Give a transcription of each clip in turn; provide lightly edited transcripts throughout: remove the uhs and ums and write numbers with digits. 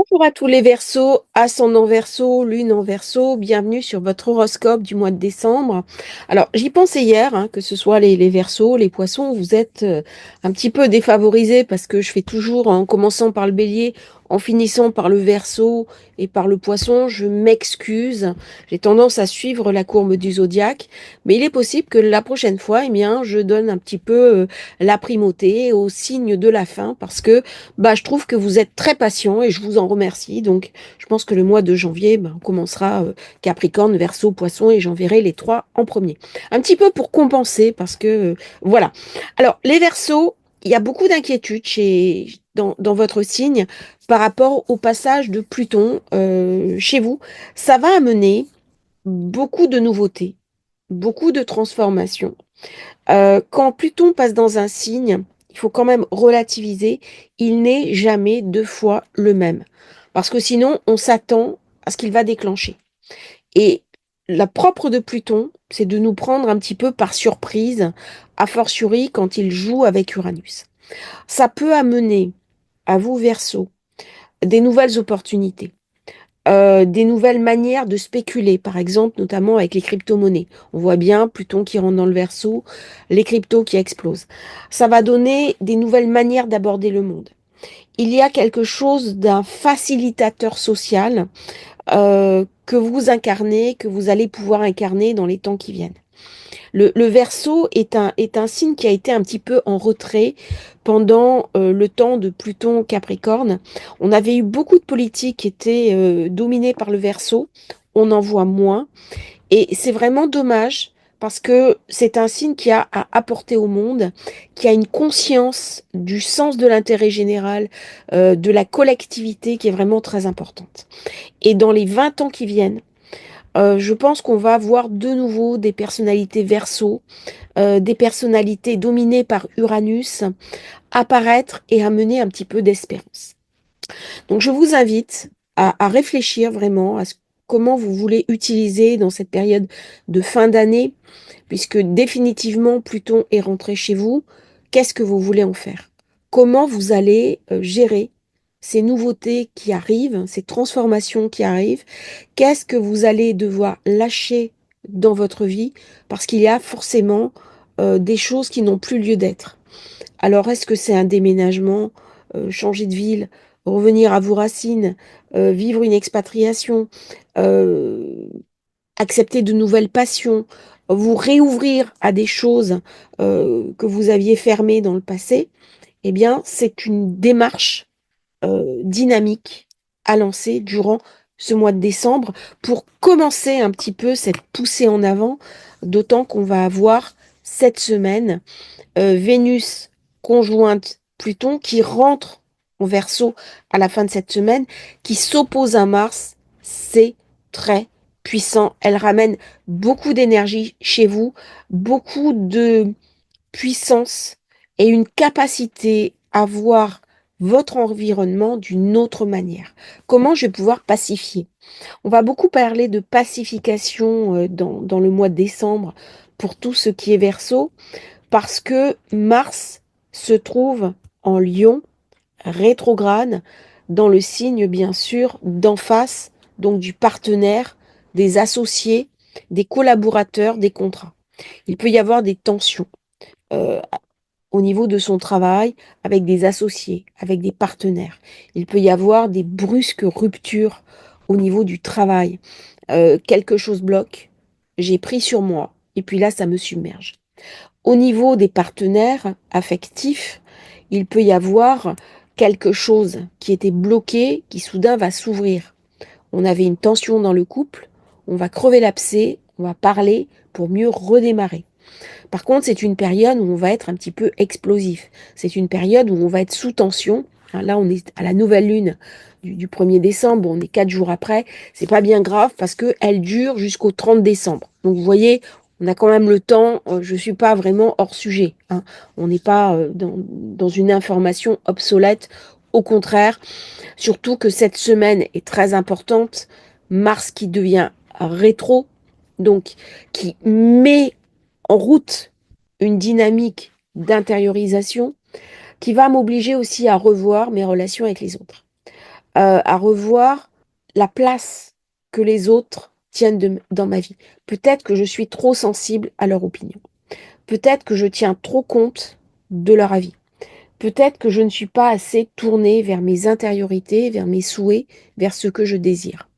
Bonjour à tous les Verseaux, ascendant Verseau, lune en Verseau, bienvenue sur votre horoscope du mois de décembre. Alors, j'y pensais hier, que ce soit les Verseaux, les Poissons, vous êtes un petit peu défavorisés parce que je fais toujours en commençant par le Bélier, en finissant par le Verseau et par le Poisson. Je m'excuse, j'ai tendance à suivre la courbe du zodiaque, mais il est possible que la prochaine fois, eh bien, je donne un petit peu la primauté au signe de la fin parce que je trouve que vous êtes très patient et je vous en remercie. Donc, je pense que le mois de janvier, on commencera Capricorne, Verseau, Poisson et j'enverrai les trois en premier. Un petit peu pour compenser parce que voilà. Alors, les Verseaux, il y a beaucoup d'inquiétudes dans votre signe par rapport au passage de Pluton chez vous. Ça va amener beaucoup de nouveautés, beaucoup de transformations. Quand Pluton passe dans un signe, il faut quand même relativiser, il n'est jamais deux fois le même. Parce que sinon, on s'attend à ce qu'il va déclencher. Et la propre de Pluton, c'est de nous prendre un petit peu par surprise, a fortiori quand il joue avec Uranus. Ça peut amener à vous, Verseau, des nouvelles opportunités, des nouvelles manières de spéculer, par exemple, notamment avec les crypto-monnaies. On voit bien Pluton qui rentre dans le Verseau, les cryptos qui explosent. Ça va donner des nouvelles manières d'aborder le monde. Il y a quelque chose d'un facilitateur social que vous incarnez, que vous allez pouvoir incarner dans les temps qui viennent. Le Verseau est un signe qui a été un petit peu en retrait pendant le temps de Pluton Capricorne. On avait eu beaucoup de politiques qui étaient dominées par le Verseau. On en voit moins. Et c'est vraiment dommage parce que c'est un signe qui a à apporter au monde, qui a une conscience du sens de l'intérêt général, de la collectivité qui est vraiment très importante. Et dans les 20 ans qui viennent, je pense qu'on va voir de nouveau des personnalités Verseau, des personnalités dominées par Uranus apparaître et amener un petit peu d'espérance. Donc je vous invite à réfléchir vraiment comment vous voulez utiliser dans cette période de fin d'année, puisque définitivement Pluton est rentré chez vous. Qu'est-ce que vous voulez en faire? Comment vous allez gérer ces nouveautés qui arrivent, ces transformations qui arrivent? Qu'est-ce que vous allez devoir lâcher dans votre vie? Parce qu'il y a forcément des choses qui n'ont plus lieu d'être. Alors, est-ce que c'est un déménagement, changer de ville, revenir à vos racines, vivre une expatriation, euh, accepter de nouvelles passions, vous réouvrir à des choses que vous aviez fermées dans le passé? Eh bien, c'est une démarche dynamique à lancer durant ce mois de décembre pour commencer un petit peu cette poussée en avant, d'autant qu'on va avoir cette semaine Vénus conjointe Pluton qui rentre en Verseau à la fin de cette semaine, qui s'oppose à Mars. C'est très puissant. Elle ramène beaucoup d'énergie chez vous, beaucoup de puissance et une capacité à voir votre environnement d'une autre manière. Comment je vais pouvoir pacifier? On va beaucoup parler de pacification dans le mois de décembre pour tout ce qui est Verseau parce que Mars se trouve en Lion, rétrograde, dans le signe bien sûr d'en face, donc du partenaire, des associés, des collaborateurs, des contrats. Il peut y avoir des tensions euh, au niveau de son travail, avec des associés, avec des partenaires. Il peut y avoir des brusques ruptures au niveau du travail. Quelque chose bloque, j'ai pris sur moi, et puis là, ça me submerge. Au niveau des partenaires affectifs, il peut y avoir quelque chose qui était bloqué, qui soudain va s'ouvrir. On avait une tension dans le couple, on va crever l'abcès, on va parler pour mieux redémarrer. Par contre, c'est une période où on va être un petit peu explosif. C'est une période où on va être sous tension. Là, on est à la nouvelle lune du 1er décembre, on est 4 jours après. C'est pas bien grave parce qu'elle dure jusqu'au 30 décembre. Donc, vous voyez, on a quand même le temps. Je ne suis pas vraiment hors sujet. On n'est pas dans une information obsolète. Au contraire, surtout que cette semaine est très importante. Mars qui devient rétro, donc qui met en route une dynamique d'intériorisation qui va m'obliger aussi à revoir mes relations avec les autres. à revoir la place que les autres tiennent dans ma vie. Peut-être que je suis trop sensible à leur opinion. Peut-être que je tiens trop compte de leur avis. Peut-être que je ne suis pas assez tournée vers mes intériorités, vers mes souhaits, vers ce que je désire.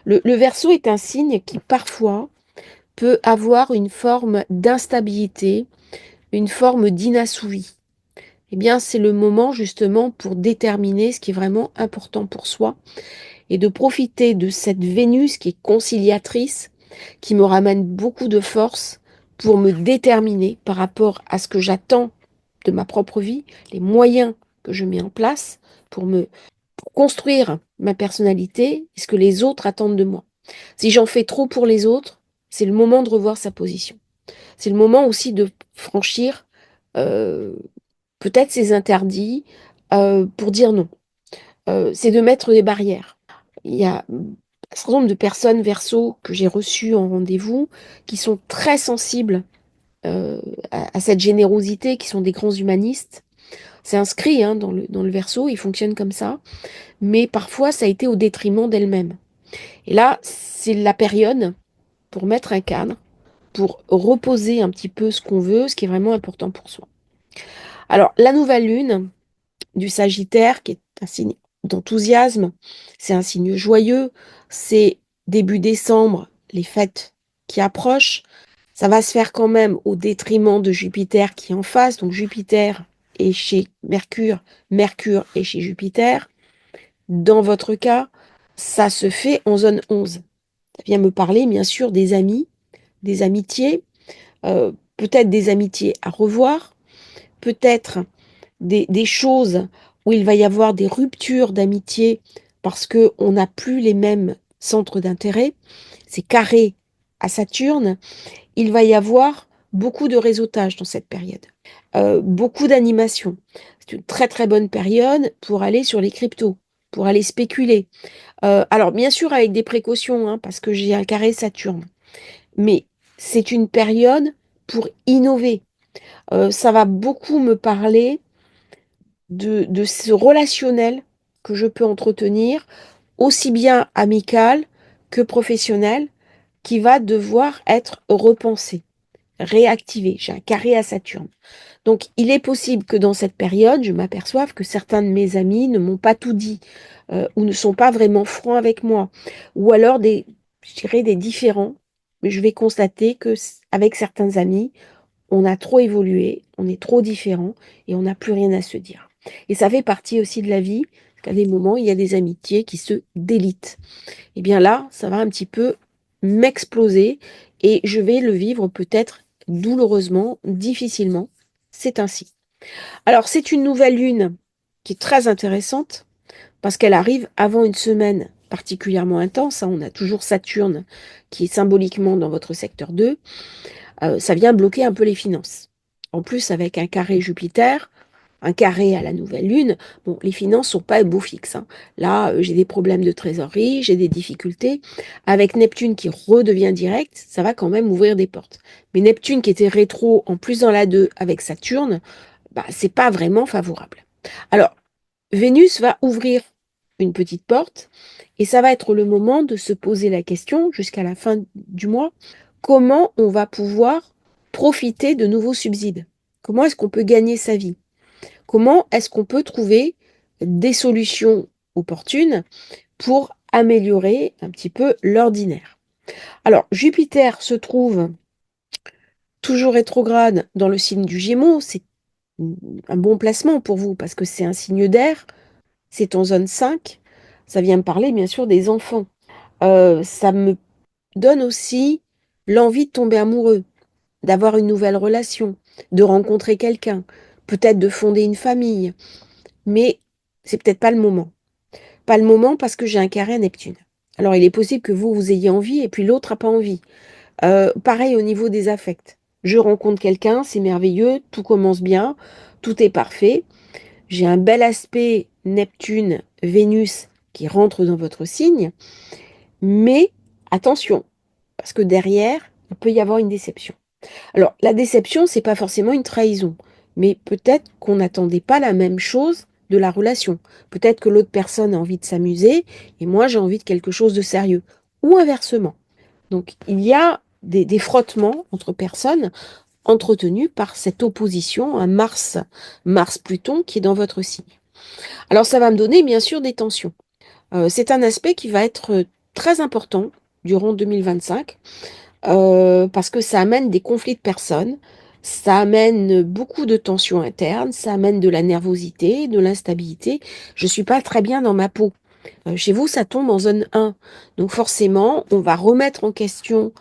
Le Verseau est un signe qui parfois peut avoir une forme d'instabilité, une forme d'inassouvi. Eh bien, c'est le moment justement pour déterminer ce qui est vraiment important pour soi et de profiter de cette Vénus qui est conciliatrice, qui me ramène beaucoup de force pour me déterminer par rapport à ce que j'attends de ma propre vie, les moyens que je mets en place pour pour construire ma personnalité et ce que les autres attendent de moi. Si j'en fais trop pour les autres, c'est le moment de revoir sa position. C'est le moment aussi de franchir euh, peut-être ses interdits pour dire non. C'est de mettre des barrières. Il y a un certain nombre de personnes verso que j'ai reçues en rendez-vous qui sont très sensibles à cette générosité, qui sont des grands humanistes. C'est inscrit hein, dans le verso, ils fonctionnent comme ça, mais parfois ça a été au détriment d'elles-mêmes. Et là, c'est la période pour mettre un cadre, pour reposer un petit peu ce qu'on veut, ce qui est vraiment important pour soi. Alors, la nouvelle lune du Sagittaire, qui est un signe d'enthousiasme, c'est un signe joyeux, c'est début décembre, les fêtes qui approchent, ça va se faire quand même au détriment de Jupiter qui est en face, donc Jupiter est chez Mercure, Mercure est chez Jupiter. Dans votre cas, ça se fait en zone 11. Ça vient me parler, bien sûr, des amis, des amitiés, peut-être des amitiés à revoir, peut-être des choses où il va y avoir des ruptures d'amitié parce qu'on n'a plus les mêmes centres d'intérêt. C'est carré à Saturne. Il va y avoir beaucoup de réseautage dans cette période, beaucoup d'animation. C'est une très très bonne période pour aller sur les cryptos, pour aller spéculer. Alors bien sûr avec des précautions, hein, parce que j'ai un carré Saturne, mais c'est une période pour innover. Ça va beaucoup me parler de ce relationnel que je peux entretenir, aussi bien amical que professionnel, qui va devoir être repensé, réactivé. J'ai un carré à Saturne. Donc, il est possible que dans cette période, je m'aperçoive que certains de mes amis ne m'ont pas tout dit, ou ne sont pas vraiment francs avec moi, ou alors je dirais des différends. Mais je vais constater que avec certains amis, on a trop évolué, on est trop différents et on n'a plus rien à se dire. Et ça fait partie aussi de la vie, parce qu'à des moments, il y a des amitiés qui se délitent. Et bien là, ça va un petit peu m'exploser et je vais le vivre peut-être douloureusement, difficilement. C'est ainsi. Alors, c'est une nouvelle lune qui est très intéressante parce qu'elle arrive avant une semaine particulièrement intense, hein. On a toujours Saturne qui est symboliquement dans votre secteur 2. Ça vient bloquer un peu les finances. En plus, avec un carré Jupiter, un carré à la nouvelle lune, bon, les finances sont pas beau fixe, hein. Là, j'ai des problèmes de trésorerie, j'ai des difficultés. Avec Neptune qui redevient direct, ça va quand même ouvrir des portes. Mais Neptune qui était rétro en plus dans la 2 avec Saturne, bah, c'est pas vraiment favorable. Alors, Vénus va ouvrir une petite porte et ça va être le moment de se poser la question jusqu'à la fin du mois, comment on va pouvoir profiter de nouveaux subsides? Comment est-ce qu'on peut gagner sa vie? Comment est-ce qu'on peut trouver des solutions opportunes pour améliorer un petit peu l'ordinaire? Alors, Jupiter se trouve toujours rétrograde dans le signe du Gémeaux. C'est un bon placement pour vous parce que c'est un signe d'air, c'est en zone 5. Ça vient me parler bien sûr des enfants. Ça me donne aussi l'envie de tomber amoureux, d'avoir une nouvelle relation, de rencontrer quelqu'un, peut-être de fonder une famille. Mais c'est peut-être pas le moment. Pas le moment parce que j'ai un carré à Neptune. Alors il est possible que vous ayez envie et puis l'autre n'a pas envie. Pareil au niveau des affects. Je rencontre quelqu'un, c'est merveilleux, tout commence bien, tout est parfait. J'ai un bel aspect Neptune, Vénus qui rentre dans votre signe, mais attention, parce que derrière, il peut y avoir une déception. Alors, la déception, c'est pas forcément une trahison, mais peut-être qu'on n'attendait pas la même chose de la relation. Peut-être que l'autre personne a envie de s'amuser et moi j'ai envie de quelque chose de sérieux. Ou inversement. Donc il y a des frottements entre personnes entretenus par cette opposition à Mars, Mars-Pluton qui est dans votre signe. Alors ça va me donner bien sûr des tensions. C'est un aspect qui va être très important durant 2025 parce que ça amène des conflits de personnes, ça amène beaucoup de tensions internes, ça amène de la nervosité, de l'instabilité. Je suis pas très bien dans ma peau. Chez vous, ça tombe en zone 1. Donc forcément, on va remettre en question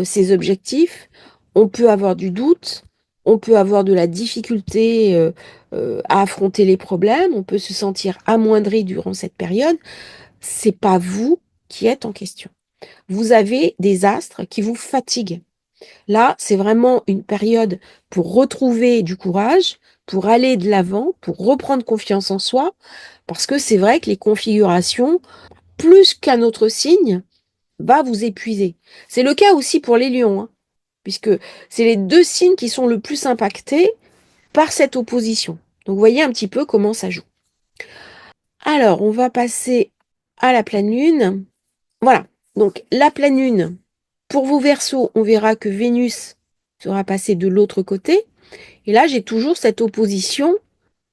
ses objectifs. On peut avoir du doute, on peut avoir de la difficulté à affronter les problèmes, on peut se sentir amoindri durant cette période. C'est pas vous qui êtes en question. Vous avez des astres qui vous fatiguent. Là, c'est vraiment une période pour retrouver du courage, pour aller de l'avant, pour reprendre confiance en soi, parce que c'est vrai que les configurations, plus qu'un autre signe, va vous épuiser. C'est le cas aussi pour les lions, hein, puisque c'est les deux signes qui sont le plus impactés par cette opposition. Donc, vous voyez un petit peu comment ça joue. Alors, on va passer à la pleine lune. Voilà. Donc, la pleine lune, pour vos Verseaux, on verra que Vénus sera passée de l'autre côté. Et là, j'ai toujours cette opposition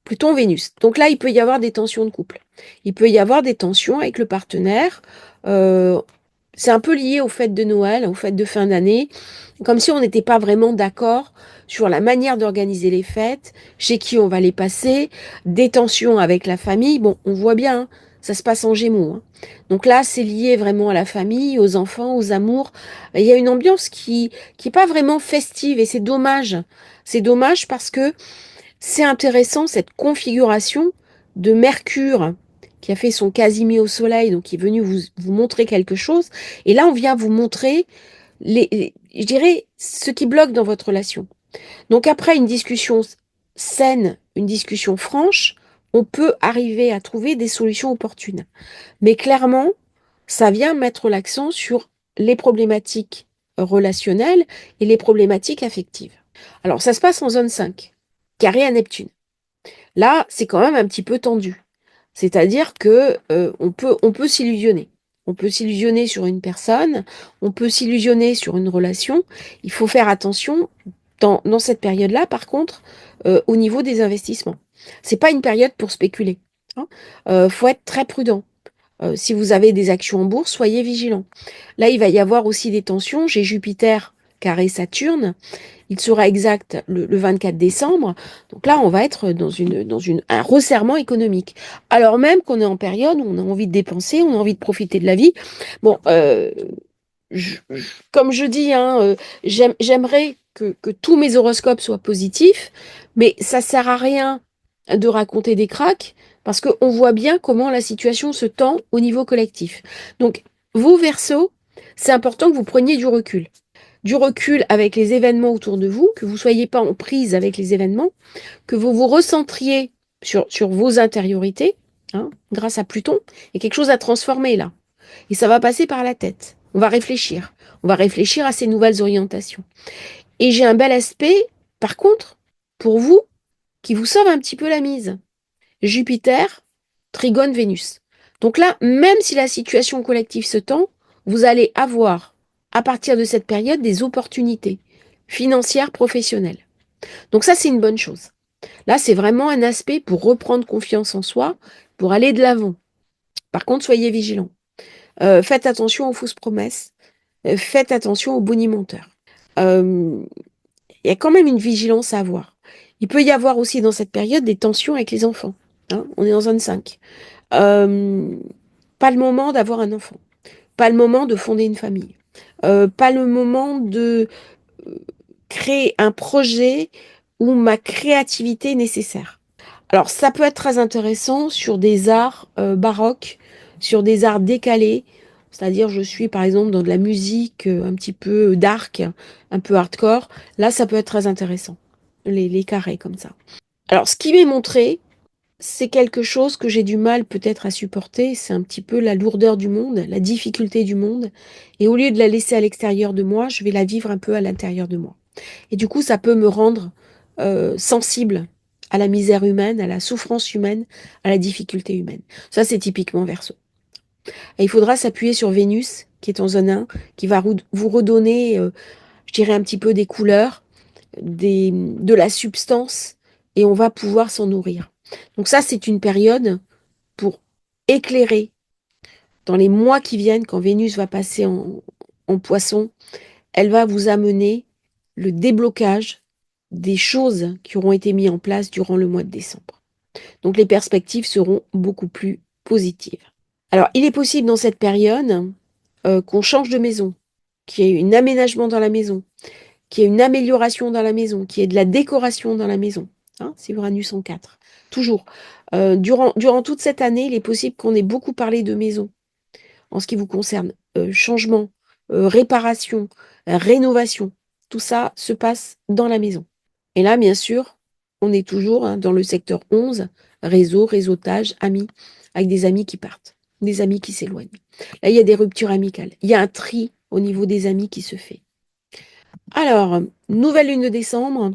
Pluton-Vénus. Donc là, il peut y avoir des tensions de couple. Il peut y avoir des tensions avec le partenaire. Euh, c'est un peu lié aux fêtes de Noël, aux fêtes de fin d'année, comme si on n'était pas vraiment d'accord sur la manière d'organiser les fêtes, chez qui on va les passer, des tensions avec la famille. Bon, on voit bien, hein, ça se passe en Gémeaux, hein. Donc là, c'est lié vraiment à la famille, aux enfants, aux amours. Il y a une ambiance qui est pas vraiment festive et c'est dommage. C'est dommage parce que c'est intéressant cette configuration de Mercure qui a fait son quasi au soleil, donc qui est venu vous montrer quelque chose. Et là, on vient vous montrer je dirais, ce qui bloque dans votre relation. Donc après une discussion saine, une discussion franche, on peut arriver à trouver des solutions opportunes. Mais clairement, ça vient mettre l'accent sur les problématiques relationnelles et les problématiques affectives. Alors, ça se passe en zone 5, carré à Neptune. Là, c'est quand même un petit peu tendu. C'est-à-dire que on peut s'illusionner. On peut s'illusionner sur une personne, on peut s'illusionner sur une relation. Il faut faire attention dans cette période-là, par contre, au niveau des investissements. C'est pas une période pour spéculer, hein. Faut être très prudent. Si vous avez des actions en bourse, soyez vigilant. Là, il va y avoir aussi des tensions. J'ai Jupiter carré Saturne. Il sera exact le 24 décembre. Donc là, on va être un resserrement économique. Alors même qu'on est en période où on a envie de dépenser, on a envie de profiter de la vie. Bon, comme je dis, hein, j'aimerais que tous mes horoscopes soient positifs, mais ça sert à rien de raconter des cracks parce qu'on voit bien comment la situation se tend au niveau collectif. Donc, vous, Verseau, c'est important que vous preniez du recul avec les événements autour de vous, que vous ne soyez pas en prise avec les événements, que vous vous recentriez sur vos intériorités, hein, grâce à Pluton. Il y a quelque chose à transformer là. Et ça va passer par la tête. On va réfléchir. On va réfléchir à ces nouvelles orientations. Et j'ai un bel aspect, par contre, pour vous, qui vous sauve un petit peu la mise. Jupiter, Trigone, Vénus. Donc là, même si la situation collective se tend, vous allez avoir, à partir de cette période, des opportunités financières, professionnelles. Donc ça, c'est une bonne chose. Là, c'est vraiment un aspect pour reprendre confiance en soi, pour aller de l'avant. Par contre, soyez vigilants. Faites attention aux fausses promesses. Faites attention aux bonimenteurs. Euh, Il y a quand même une vigilance à avoir. Il peut y avoir aussi dans cette période des tensions avec les enfants, hein. On est en zone 5. Euh, Pas le moment d'avoir un enfant. Pas le moment de fonder une famille. Pas le moment de créer un projet où ma créativité est nécessaire. Alors, ça peut être très intéressant sur des arts baroques, sur des arts décalés. C'est-à-dire, je suis par exemple dans de la musique un petit peu dark, un peu hardcore. Là, ça peut être très intéressant, les carrés comme ça. Alors, ce qui m'est montré, c'est quelque chose que j'ai du mal peut-être à supporter. C'est un petit peu la lourdeur du monde, la difficulté du monde. Et au lieu de la laisser à l'extérieur de moi, je vais la vivre un peu à l'intérieur de moi. Et du coup, ça peut me rendre sensible à la misère humaine, à la souffrance humaine, à la difficulté humaine. Ça, c'est typiquement Verseau. Et il faudra s'appuyer sur Vénus, qui est en zone 1, qui va vous redonner, je dirais, un petit peu des couleurs, de la substance, et on va pouvoir s'en nourrir. Donc ça, c'est une période pour éclairer dans les mois qui viennent, quand Vénus va passer en Poisson, elle va vous amener le déblocage des choses qui auront été mises en place durant le mois de décembre. Donc les perspectives seront beaucoup plus positives. Alors, il est possible dans cette période qu'on change de maison, qu'il y ait un aménagement dans la maison, qu'il y ait une amélioration dans la maison, qu'il y ait de la décoration dans la maison. Hein, c'est Uranus en 4. Toujours. Durant toute cette année, il est possible qu'on ait beaucoup parlé de maison en ce qui vous concerne. Changement, réparation, rénovation. Tout ça se passe dans la maison. Et là, bien sûr, on est toujours dans le secteur 11, réseau, réseautage, amis, avec des amis qui partent, des amis qui s'éloignent. Là, il y a des ruptures amicales. Il y a un tri au niveau des amis qui se fait. Alors, nouvelle lune de décembre.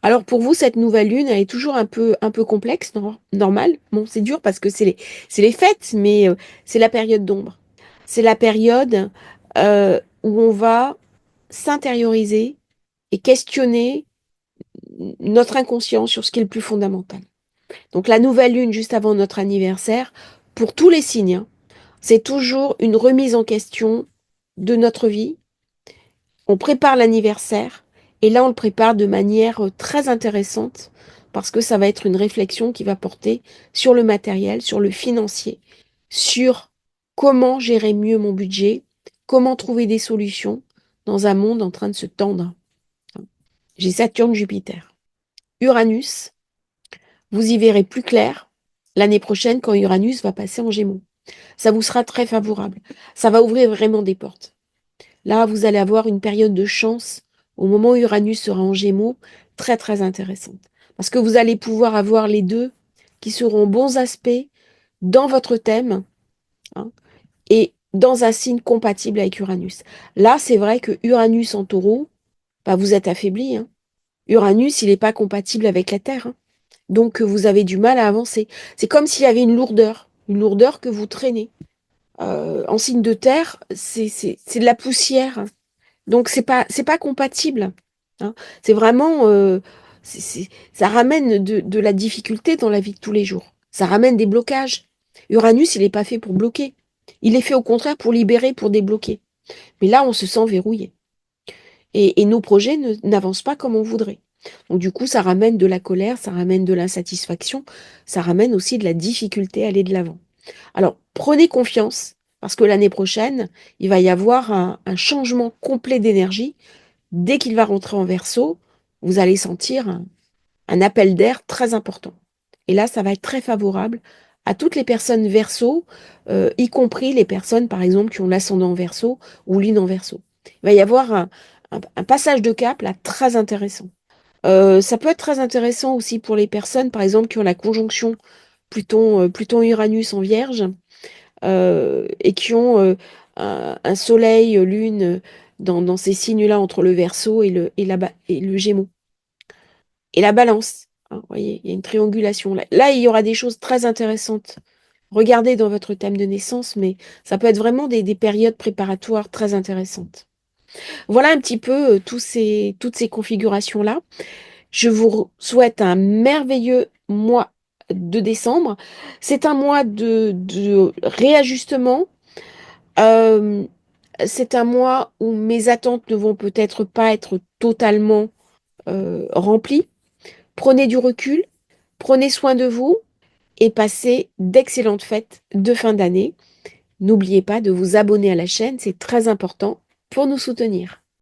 Alors pour vous, cette nouvelle lune, elle est toujours un peu complexe, normal. Bon, c'est dur parce que c'est les fêtes, mais c'est la période d'ombre. C'est la période où on va s'intérioriser et questionner notre inconscient sur ce qui est le plus fondamental. Donc la nouvelle lune juste avant notre anniversaire, pour tous les signes, hein, c'est toujours une remise en question de notre vie. On prépare l'anniversaire et là on le prépare de manière très intéressante parce que ça va être une réflexion qui va porter sur le matériel, sur le financier, sur comment gérer mieux mon budget, comment trouver des solutions dans un monde en train de se tendre. J'ai Saturne, Jupiter. Uranus, vous y verrez plus clair l'année prochaine quand Uranus va passer en Gémeaux. Ça vous sera très favorable. Ça va ouvrir vraiment des portes. Là, vous allez avoir une période de chance au moment où Uranus sera en Gémeaux, très très intéressante. Parce que vous allez pouvoir avoir les deux qui seront bons aspects dans votre thème, hein, et dans un signe compatible avec Uranus. Là, c'est vrai que Uranus en Taureau, bah, vous êtes affaibli, hein. Uranus, il n'est pas compatible avec la Terre, hein. Donc, vous avez du mal à avancer. C'est comme s'il y avait une lourdeur que vous traînez. En signe de terre, c'est de la poussière. Donc, c'est pas compatible, hein. C'est vraiment, ça ramène de la difficulté dans la vie de tous les jours. Ça ramène des blocages. Uranus, il n'est pas fait pour bloquer. Il est fait au contraire pour libérer, pour débloquer. Mais là, on se sent verrouillé. Et nos projets n'avancent pas comme on voudrait. Donc, du coup, ça ramène de la colère, ça ramène de l'insatisfaction, ça ramène aussi de la difficulté à aller de l'avant. Alors, prenez confiance, parce que l'année prochaine, il va y avoir un changement complet d'énergie. Dès qu'il va rentrer en Verseau, vous allez sentir un appel d'air très important. Et là, ça va être très favorable à toutes les personnes Verseau, y compris les personnes, par exemple, qui ont l'ascendant Verseau ou lune en Verseau. Il va y avoir un passage de cap là très intéressant. Ça peut être très intéressant aussi pour les personnes, par exemple, qui ont la conjonction Pluton-Uranus en Vierge, et qui ont un soleil, lune dans ces signes-là entre le Verseau et le Gémeaux. Et la Balance, hein, vous voyez, il y a une triangulation. Là, il y aura des choses très intéressantes. Regardez dans votre thème de naissance, mais ça peut être vraiment des périodes préparatoires très intéressantes. Voilà un petit peu toutes ces configurations-là. Je vous souhaite un merveilleux mois de décembre. C'est un mois de réajustement. Euh, c'est un mois où mes attentes ne vont peut-être pas être totalement remplies. Prenez du recul, prenez soin de vous et passez d'excellentes fêtes de fin d'année. N'oubliez pas de vous abonner à la chaîne, c'est très important pour nous soutenir.